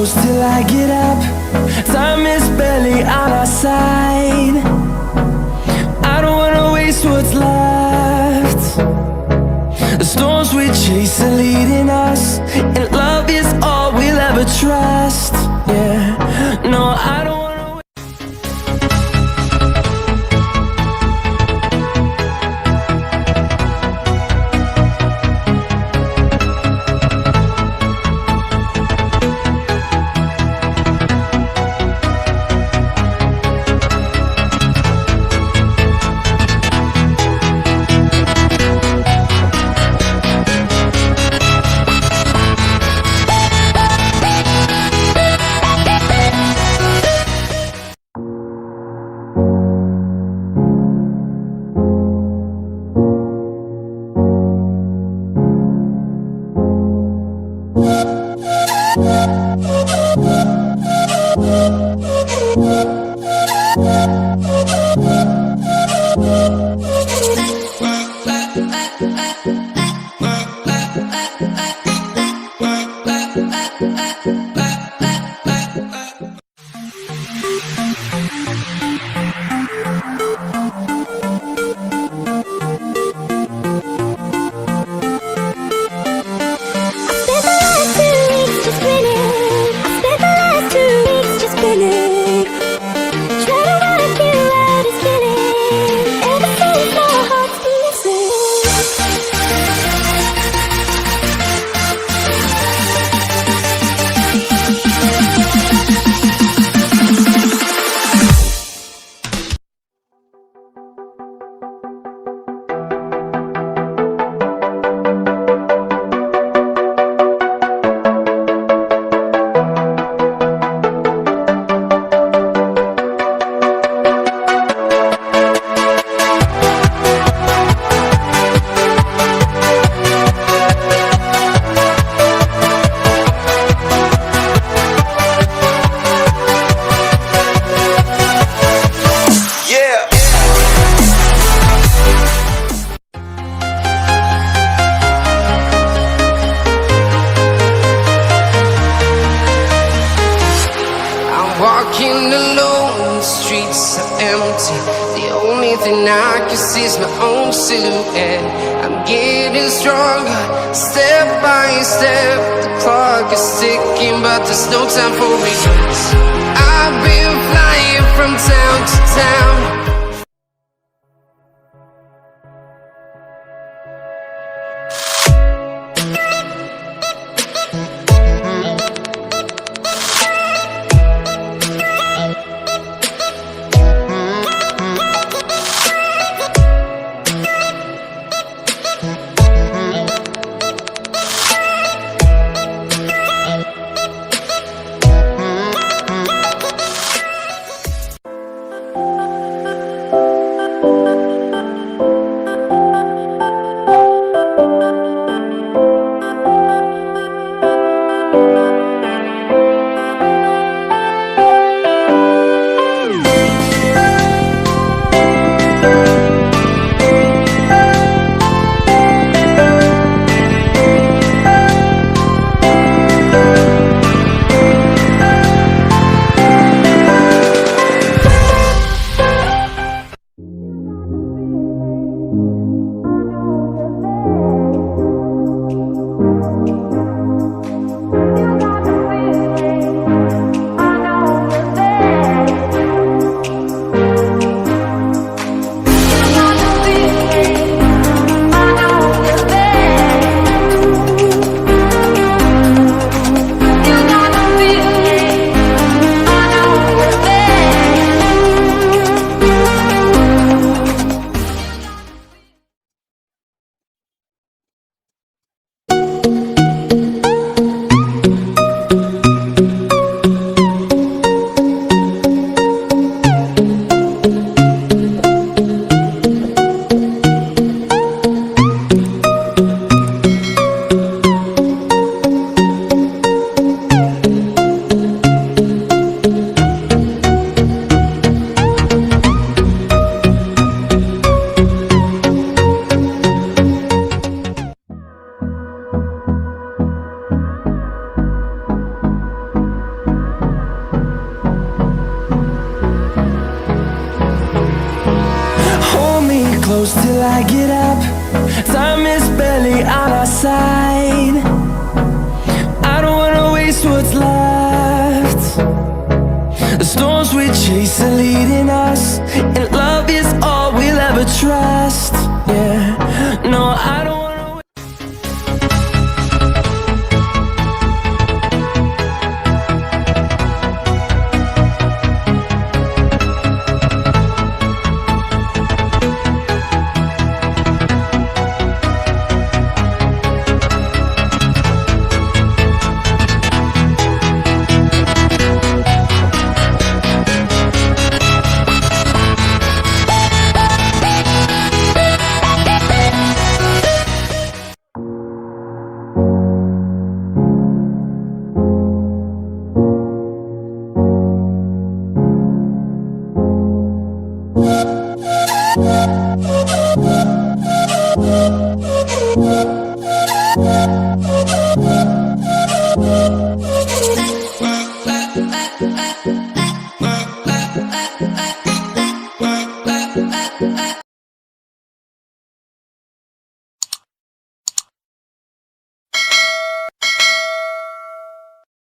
close till I get up. Time is barely on our side. I don't wanna waste what's left. The storms we chase are leading us, and love is all we'll ever trust. Yeah, no, I don't. Walking alone, the streets are empty. The only thing I can see is my own silhouette. I'm getting stronger, step by step. The clock is ticking, but there's no time for regrets. I've been flying from town to town. I get up, time is barely on our side. I don't wanna waste what's left. The storms we chase are leading us, and love is all we'll ever trust. Yeah, no, I don't wanna. I